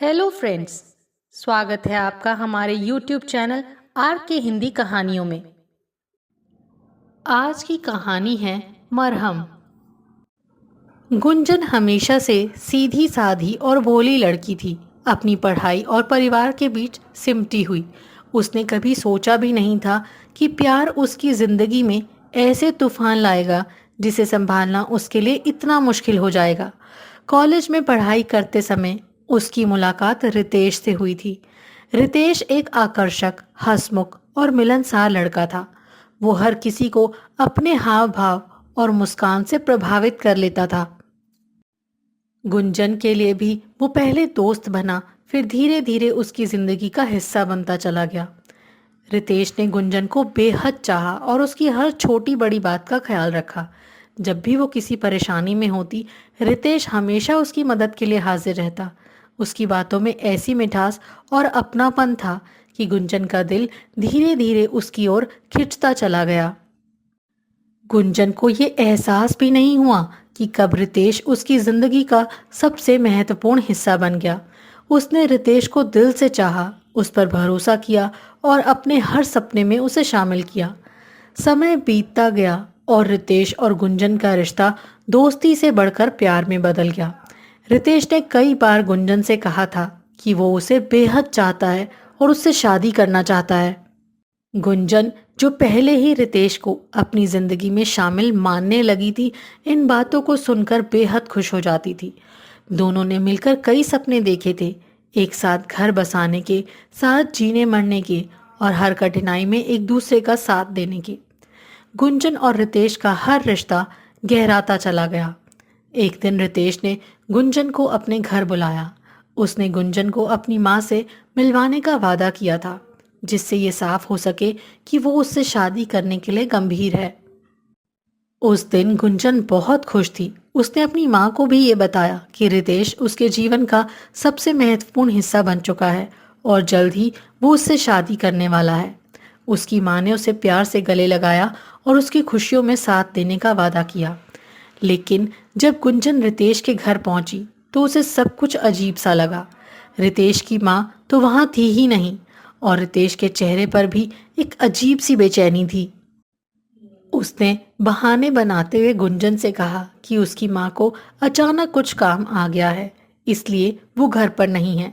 Hello friends, स्वागत है आपका हमारे यूट्यूब चैनल आर के हिंदी कहानियों में। आज की कहानी है मरहम। गुंजन हमेशा से सीधी साधी और भोली लड़की थी, अपनी पढ़ाई और परिवार के बीच सिमटी हुई। उसने कभी सोचा भी नहीं था कि प्यार उसकी जिंदगी में ऐसे तूफान लाएगा जिसे संभालना उसके लिए इतना मुश्किल हो जाएगा। कॉलेज में पढ़ाई करते समय उसकी मुलाकात रितेश से हुई थी। रितेश एक आकर्षक, हंसमुख और मिलनसार लड़का था। वो हर किसी को अपने हाव भाव और मुस्कान से प्रभावित कर लेता था। गुंजन के लिए भी वो पहले दोस्त बना, फिर धीरे धीरे उसकी जिंदगी का हिस्सा बनता चला गया। रितेश ने गुंजन को बेहद चाहा और उसकी हर छोटी बड़ी बात का ख्याल रखा। जब भी वो किसी परेशानी में होती, रितेश हमेशा उसकी मदद के लिए हाजिर रहता। उसकी बातों में ऐसी मिठास और अपनापन था कि गुंजन का दिल धीरे धीरे उसकी ओर खिंचता चला गया। गुंजन को ये एहसास भी नहीं हुआ कि कब रितेश उसकी जिंदगी का सबसे महत्वपूर्ण हिस्सा बन गया। उसने रितेश को दिल से चाहा, उस पर भरोसा किया और अपने हर सपने में उसे शामिल किया। समय बीतता गया और रितेश और गुंजन का रिश्ता दोस्ती से बढ़कर प्यार में बदल गया। रितेश ने कई बार गुंजन से कहा था कि वो उसे बेहद चाहता है और उससे शादी करना चाहता है। गुंजन, जो पहले ही रितेश को अपनी जिंदगी में शामिल मानने लगी थी, इन बातों को सुनकर बेहद खुश हो जाती थी। दोनों ने मिलकर कई सपने देखे थे, एक साथ घर बसाने के, साथ जीने मरने के और हर कठिनाई में एक दूसरे का साथ देने के। गुंजन और रितेश का हर रिश्ता गहराता चला गया। एक दिन रितेश ने गुंजन को अपने घर बुलाया। उसने गुंजन को अपनी माँ से मिलवाने का वादा किया था, जिससे ये साफ हो सके कि वो उससे शादी करने के लिए गंभीर है। उस दिन गुंजन बहुत खुश थी। उसने अपनी माँ को भी ये बताया कि रितेश उसके जीवन का सबसे महत्वपूर्ण हिस्सा बन चुका है और जल्द ही वो उससे शादी करने वाला है। उसकी माँ ने उसे प्यार से गले लगाया और उसकी खुशियों में साथ देने का वादा किया। लेकिन जब गुंजन रितेश के घर पहुंची तो उसे सब कुछ अजीब सा लगा। रितेश की माँ तो वहां थी ही नहीं और रितेश के चेहरे पर भी एक अजीब सी बेचैनी थी। उसने बहाने बनाते हुए गुंजन से कहा कि उसकी माँ को अचानक कुछ काम आ गया है, इसलिए वो घर पर नहीं है।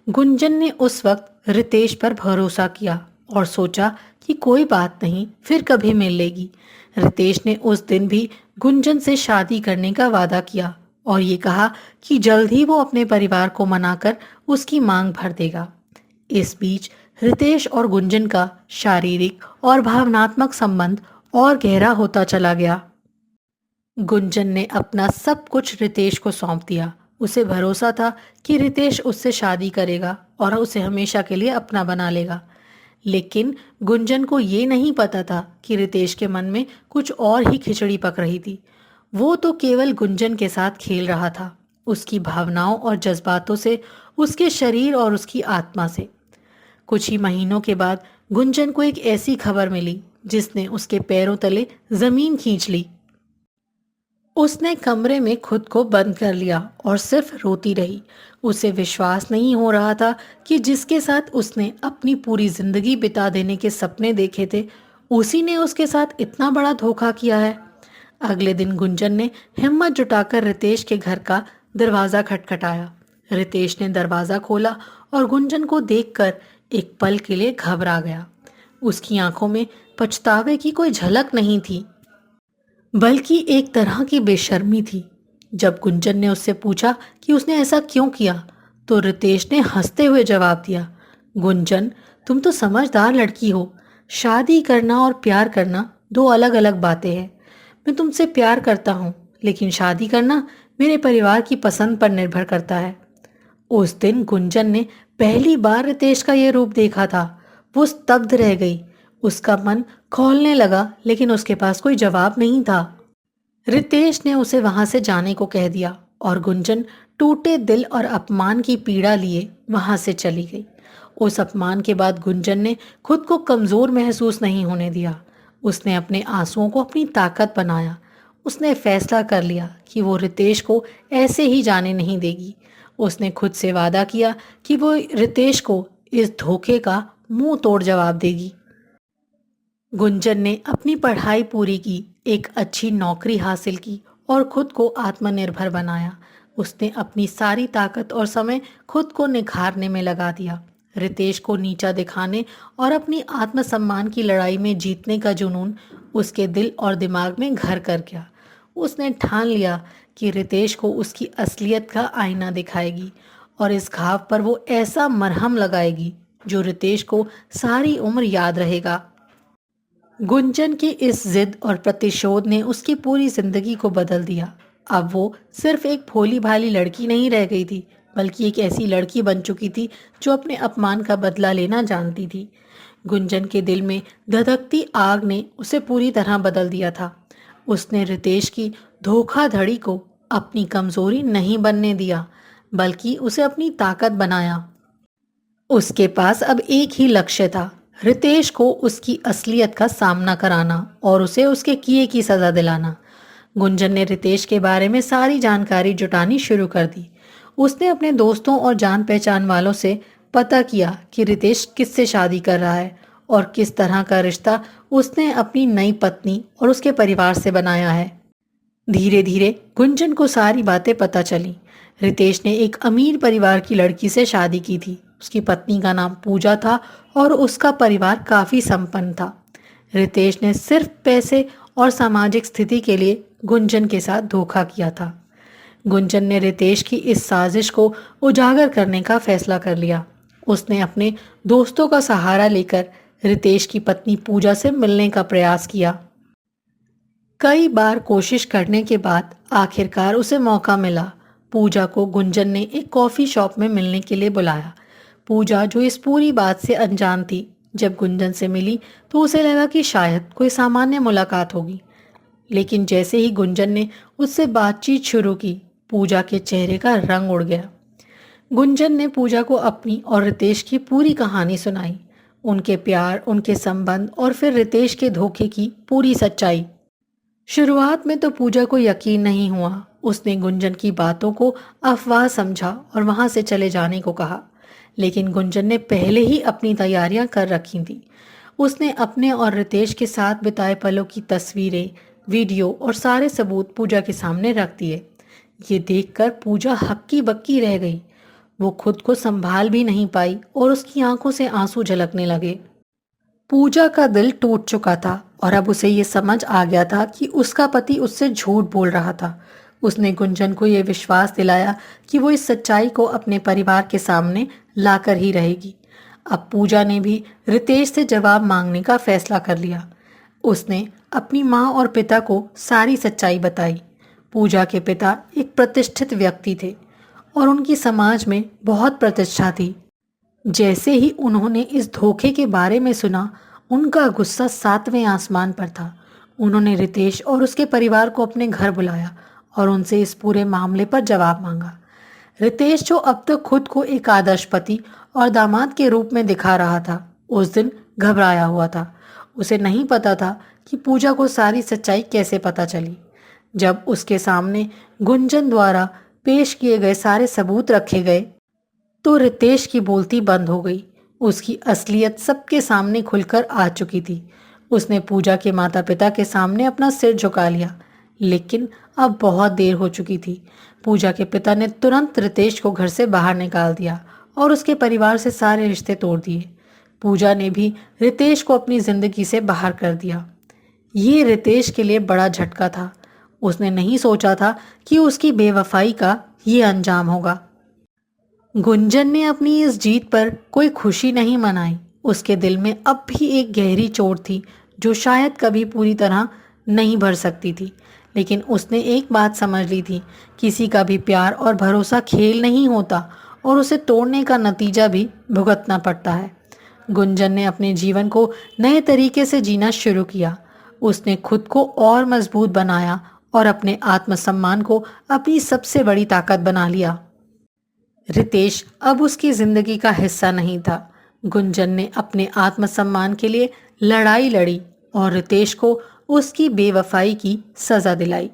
गुंजन ने उस वक्त रितेश पर भरोसा किया और सोचा कि कोई बात नहीं, फिर कभी मिल लेगी। रितेश ने उस दिन भी गुंजन से शादी करने का वादा किया और ये कहा कि जल्द ही वो अपने परिवार को मनाकर उसकी मांग भर देगा। इस बीच रितेश और गुंजन का शारीरिक और भावनात्मक संबंध और गहरा होता चला गया। गुंजन ने अपना सब कुछ रितेश को सौंप दिया। उसे भरोसा था कि रितेश उससे शादी करेगा और उसे हमेशा के लिए अपना बना लेगा। लेकिन गुंजन को ये नहीं पता था कि रितेश के मन में कुछ और ही खिचड़ी पक रही थी। वो तो केवल गुंजन के साथ खेल रहा था, उसकी भावनाओं और जज्बातों से, उसके शरीर और उसकी आत्मा से। कुछ ही महीनों के बाद गुंजन को एक ऐसी खबर मिली जिसने उसके पैरों तले जमीन खींच ली। उसने कमरे में खुद को बंद कर लिया और सिर्फ रोती रही। उसे विश्वास नहीं हो रहा था कि जिसके साथ उसने अपनी पूरी जिंदगी बिता देने के सपने देखे थे, उसी ने उसके साथ इतना बड़ा धोखा किया है। अगले दिन गुंजन ने हिम्मत जुटाकर रितेश के घर का दरवाजा खटखटाया। रितेश ने दरवाजा खोला और गुंजन को देखकर एक पल के लिए घबरा गया। उसकी आंखों में पछतावे की कोई झलक नहीं थी, बल्कि एक तरह की बेशर्मी थी। जब गुंजन ने उससे पूछा कि उसने ऐसा क्यों किया, तो रितेश ने हंसते हुए जवाब दिया, गुंजन, तुम तो समझदार लड़की हो। शादी करना और प्यार करना दो अलग अलग बातें हैं। मैं तुमसे प्यार करता हूँ, लेकिन शादी करना मेरे परिवार की पसंद पर निर्भर करता है। उस दिन गुंजन ने पहली बार रितेश का ये रूप देखा था। वो स्तब्ध रह गई। उसका मन खौलने लगा, लेकिन उसके पास कोई जवाब नहीं था। रितेश ने उसे वहां से जाने को कह दिया और गुंजन टूटे दिल और अपमान की पीड़ा लिए वहां से चली गई। उस अपमान के बाद गुंजन ने खुद को कमजोर महसूस नहीं होने दिया। उसने अपने आंसुओं को अपनी ताकत बनाया। उसने फैसला कर लिया कि वो रितेश को ऐसे ही जाने नहीं देगी। उसने खुद से वादा किया कि वो रितेश को इस धोखे का मुंह तोड़ जवाब देगी। गुंजन ने अपनी पढ़ाई पूरी की, एक अच्छी नौकरी हासिल की और खुद को आत्मनिर्भर बनाया। उसने अपनी सारी ताकत और समय खुद को निखारने में लगा दिया। रितेश को नीचा दिखाने और अपनी आत्मसम्मान की लड़ाई में जीतने का जुनून उसके दिल और दिमाग में घर कर गया। उसने ठान लिया कि रितेश को उसकी असलियत का आईना दिखाएगी और इस घाव पर वो ऐसा मरहम लगाएगी जो रितेश को सारी उम्र याद रहेगा। गुंजन की इस जिद और प्रतिशोध ने उसकी पूरी जिंदगी को बदल दिया। अब वो सिर्फ एक भोली भाली लड़की नहीं रह गई थी, बल्कि एक ऐसी लड़की बन चुकी थी जो अपने अपमान का बदला लेना जानती थी। गुंजन के दिल में धधकती आग ने उसे पूरी तरह बदल दिया था। उसने रितेश की धोखाधड़ी को अपनी कमजोरी नहीं बनने दिया, बल्कि उसे अपनी ताकत बनाया। उसके पास अब एक ही लक्ष्य था, रितेश को उसकी असलियत का सामना कराना और उसे उसके किए की सज़ा दिलाना। गुंजन ने रितेश के बारे में सारी जानकारी जुटानी शुरू कर दी। उसने अपने दोस्तों और जान पहचान वालों से पता किया कि रितेश किससे शादी कर रहा है और किस तरह का रिश्ता उसने अपनी नई पत्नी और उसके परिवार से बनाया है। धीरे धीरे गुंजन को सारी बातें पता चली। रितेश ने एक अमीर परिवार की लड़की से शादी की थी। उसकी पत्नी का नाम पूजा था और उसका परिवार काफी संपन्न था। रितेश ने सिर्फ पैसे और सामाजिक स्थिति के लिए गुंजन के साथ धोखा किया था। गुंजन ने रितेश की इस साजिश को उजागर करने का फैसला कर लिया। उसने अपने दोस्तों का सहारा लेकर रितेश की पत्नी पूजा से मिलने का प्रयास किया। कई बार कोशिश करने के बाद आखिरकार उसे मौका मिला। पूजा को गुंजन ने एक कॉफ़ी शॉप में मिलने के लिए बुलाया। पूजा, जो इस पूरी बात से अनजान थी, जब गुंजन से मिली तो उसे लगा कि शायद कोई सामान्य मुलाकात होगी। लेकिन जैसे ही गुंजन ने उससे बातचीत शुरू की, पूजा के चेहरे का रंग उड़ गया। गुंजन ने पूजा को अपनी और रितेश की पूरी कहानी सुनाई, उनके प्यार, उनके संबंध और फिर रितेश के धोखे की पूरी सच्चाई। शुरुआत में तो पूजा को यकीन नहीं हुआ। उसने गुंजन की बातों को अफवाह समझा और वहां से चले जाने को कहा। लेकिन गुंजन ने पहले ही अपनी तैयारियां कर रखी थी। उसने अपने और रितेश के साथ बिताए पलों की तस्वीरें, वीडियो और सारे सबूत पूजा के सामने रख दिए। ये देखकर पूजा हक्की बक्की रह गई। वो खुद को संभाल भी नहीं पाई और उसकी आंखों से आंसू झलकने लगे। पूजा का दिल टूट चुका था और अब उसे ये समझ आ गया था कि उसका पति उससे झूठ बोल रहा था। उसने गुंजन को यह विश्वास दिलाया कि वो इस सच्चाई को अपने परिवार के सामने लाकर ही रहेगी। अब पूजा ने भी रितेश से जवाब मांगने का फैसला कर लिया। उसने अपनी माँ और पिता को सारी सच्चाई बताई। पूजा के पिता एक प्रतिष्ठित व्यक्ति थे और उनकी समाज में बहुत प्रतिष्ठा थी। जैसे ही उन्होंने इस धोखे के बारे में सुना, उनका गुस्सा सातवें आसमान पर था। उन्होंने रितेश और उसके परिवार को अपने घर बुलाया और उनसे इस पूरे मामले पर जवाब मांगा। रितेश, जो अब तक खुद को एक आदर्श पति और दामाद के रूप में दिखा रहा था, उस दिन घबराया हुआ था। उसे नहीं पता था कि पूजा को सारी सच्चाई कैसे पता चली। जब उसके सामने गुंजन द्वारा पेश किए गए सारे सबूत रखे गए तो रितेश की बोलती बंद हो गई। उसकी असलियत सबके सामने खुलकर आ चुकी थी। उसने पूजा के माता पिता के सामने अपना सिर झुका लिया, लेकिन अब बहुत देर हो चुकी थी। पूजा के पिता ने तुरंत रितेश को घर से बाहर निकाल दिया और उसके परिवार से सारे रिश्ते तोड़ दिए। पूजा ने भी रितेश को अपनी जिंदगी से बाहर कर दिया। ये रितेश के लिए बड़ा झटका था। उसने नहीं सोचा था कि उसकी बेवफाई का ये अंजाम होगा। गुंजन ने अपनी इस जीत पर कोई खुशी नहीं मनाई। उसके दिल में अब भी एक गहरी चोट थी जो शायद कभी पूरी तरह नहीं भर सकती थी। लेकिन उसने एक बात समझ ली थी, किसी का भी प्यार और भरोसा खेल नहीं होता और उसे तोड़ने का नतीजा भी भुगतना पड़ता है। गुंजन ने अपने जीवन को नए तरीके से जीना शुरू किया। उसने खुद को और मजबूत बनाया और अपने आत्मसम्मान को अपनी सबसे बड़ी ताकत बना लिया। रितेश अब उसकी जिंदगी का हिस्सा नहीं था। गुंजन ने अपने आत्मसम्मान के लिए लड़ाई लड़ी और रितेश को उसकी बेवफाई की सजा दिलाई।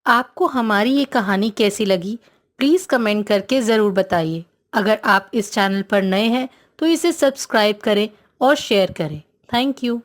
आपको हमारी ये कहानी कैसी लगी, प्लीज़ कमेंट करके ज़रूर बताइए। अगर आप इस चैनल पर नए हैं तो इसे सब्सक्राइब करें और शेयर करें। Thank you.